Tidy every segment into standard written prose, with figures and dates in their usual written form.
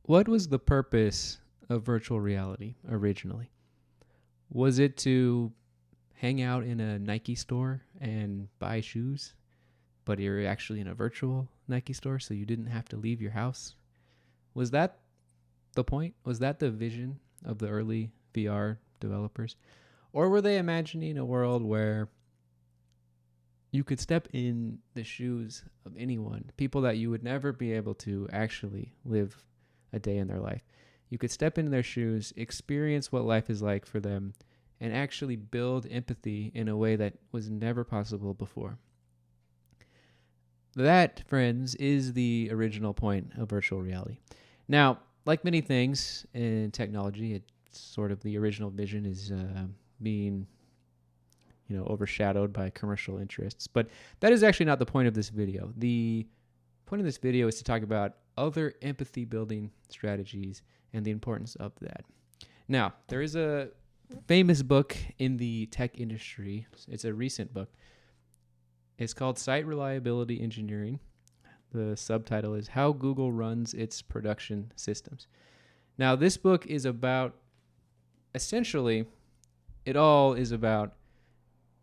what was the purpose of virtual reality originally? Was it to hang out in a Nike store and buy shoes, but you're actually in a virtual Nike store, so you didn't have to leave your house? Was that the point? Was that the vision of the early VR developers? Or were they imagining a world where you could step in the shoes of anyone, people that you would never be able to actually live a day in their life? You could step in their shoes, experience what life is like for them, and actually build empathy in a way that was never possible before. That, friends, is the original point of virtual reality. Now, like many things in technology, it's sort of the original vision is being overshadowed by commercial interests. But that is actually not the point of this video. The point of this video is to talk about other empathy building strategies and the importance of that. Now, there is a famous book in the tech industry. It's a recent book. It's called Site Reliability Engineering. The subtitle is How Google Runs Its Production Systems. Now, this book is about, essentially, it all is about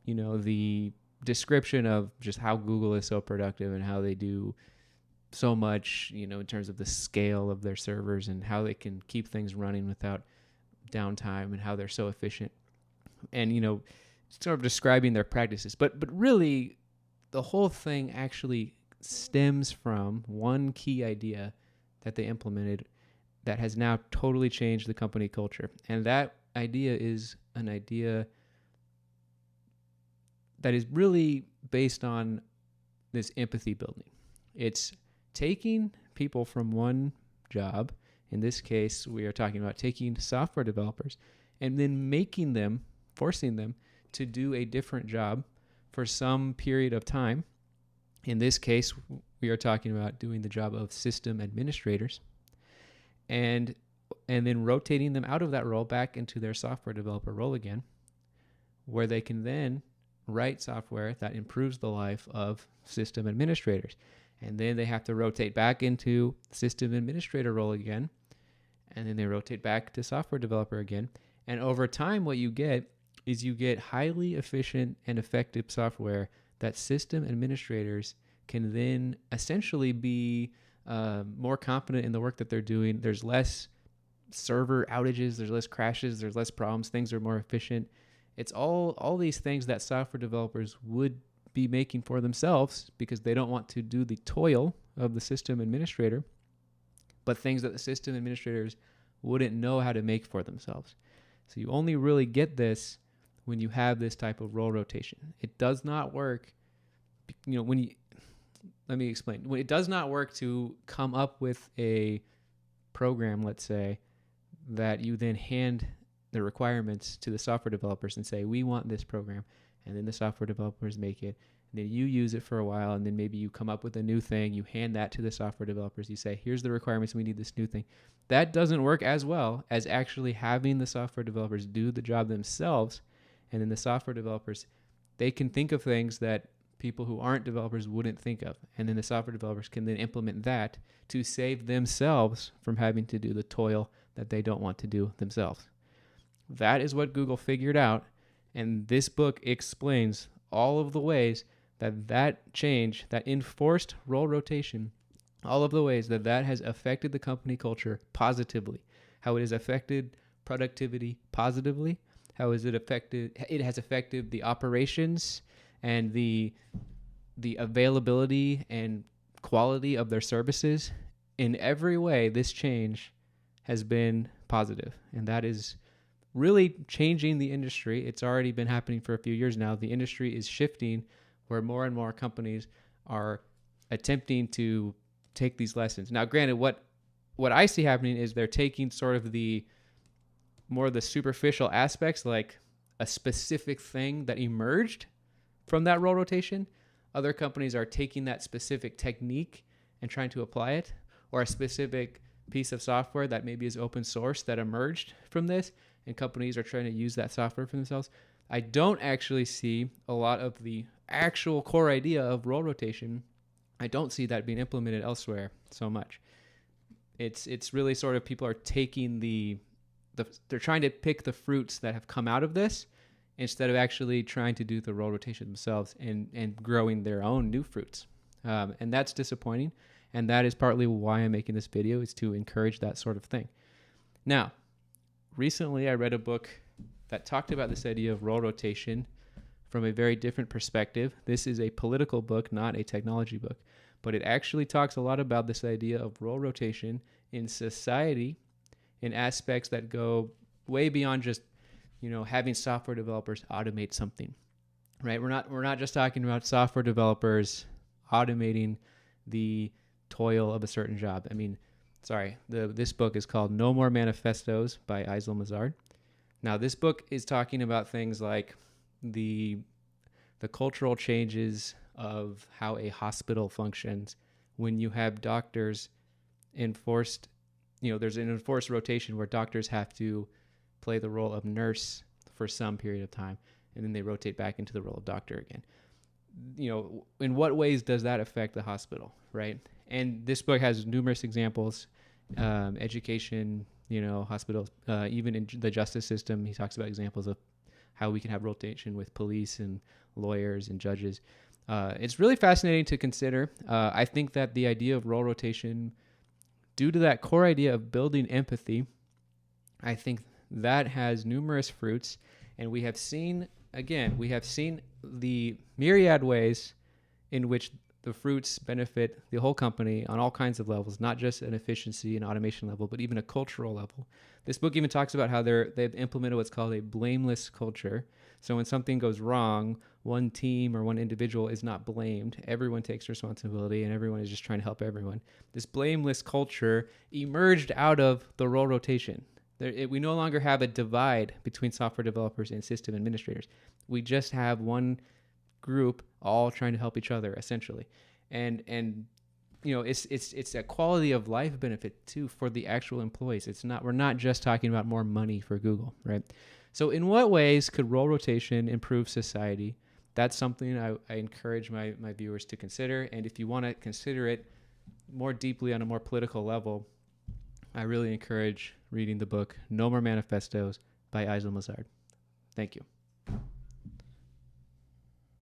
the description of just how Google is so productive and how they do so much, in terms of the scale of their servers and how they can keep things running without downtime and how they're so efficient and, sort of describing their practices. But really, the whole thing actually stems from one key idea that they implemented that has now totally changed the company culture. And that idea is an idea that is really based on this empathy building. It's taking people from one job, in this case, we are talking about taking software developers, and then forcing them to do a different job for some period of time. In this case, we are talking about doing the job of system administrators, and then rotating them out of that role back into their software developer role again, where they can then write software that improves the life of system administrators. And then they have to rotate back into system administrator role again. And then they rotate back to software developer again. And over time, what you get is you get highly efficient and effective software that system administrators can then essentially be more confident in the work that they're doing. There's less server outages, there's less crashes, there's less problems, things are more efficient. It's all these things that software developers would be making for themselves because they don't want to do the toil of the system administrator, but things that the system administrators wouldn't know how to make for themselves. So you only really get this when you have this type of role rotation. It does not work, let me explain. When it does not work to come up with a program, let's say, that you then hand the requirements to the software developers and say, we want this program. And then the software developers make it. And then you use it for a while. And then maybe you come up with a new thing. You hand that to the software developers. You say, here's the requirements. We need this new thing. That doesn't work as well as actually having the software developers do the job themselves. And then the software developers, they can think of things that people who aren't developers wouldn't think of. And then the software developers can then implement that to save themselves from having to do the toil that they don't want to do themselves. That is what Google figured out, and this book explains all of the ways that change, that enforced role rotation, all of the ways that has affected the company culture positively, how it has affected productivity positively, how it has affected the operations and the availability and quality of their services. In every way, this change has been positive, and that is really changing the industry. It's already been happening for a few years now. The industry is shifting where more and more companies are attempting to take these lessons. Now, granted, what I see happening is they're taking sort of the superficial aspects, like a specific thing that emerged from that role rotation. Other companies are taking that specific technique and trying to apply it, or a specific piece of software that maybe is open source that emerged from this, and companies are trying to use that software for themselves. I don't actually see a lot of the actual core idea of role rotation. I don't see that being implemented elsewhere so much. it's really sort of people are taking they're trying to pick the fruits that have come out of this instead of actually trying to do the role rotation themselves and growing their own new fruits. And that's disappointing. And that is partly why I'm making this video, is to encourage that sort of thing. Now, recently I read a book that talked about this idea of role rotation from a very different perspective. This is a political book, not a technology book, but it actually talks a lot about this idea of role rotation in society in aspects that go way beyond just, having software developers automate something, right? We're not just talking about software developers automating the toil of a certain job. This book is called No More Manifestos by Eisel Mazard. Now, this book is talking about things like the cultural changes of how a hospital functions when you have doctors enforced, there's an enforced rotation where doctors have to play the role of nurse for some period of time, and then they rotate back into the role of doctor again. In what ways does that affect the hospital, right? And this book has numerous examples, education, hospitals, even in the justice system. He talks about examples of how we can have rotation with police and lawyers and judges. It's really fascinating to consider. I think that the idea of role rotation, due to that core idea of building empathy, I think that has numerous fruits. And we have seen the myriad ways in which the fruits benefit the whole company on all kinds of levels, not just an efficiency and automation level, but even a cultural level. This book even talks about how they've implemented what's called a blameless culture. So when something goes wrong, one team or one individual is not blamed. Everyone takes responsibility and everyone is just trying to help everyone. This blameless culture emerged out of the role rotation. We no longer have a divide between software developers and system administrators. We just have one group all trying to help each other, essentially. And it's a quality of life benefit too for the actual employees. We're not just talking about more money for Google, right? So in what ways could role rotation improve society? That's something I encourage my viewers to consider. And if you want to consider it more deeply on a more political level, I really encourage reading the book No More Manifestos by Eisel Mazard. Thank you.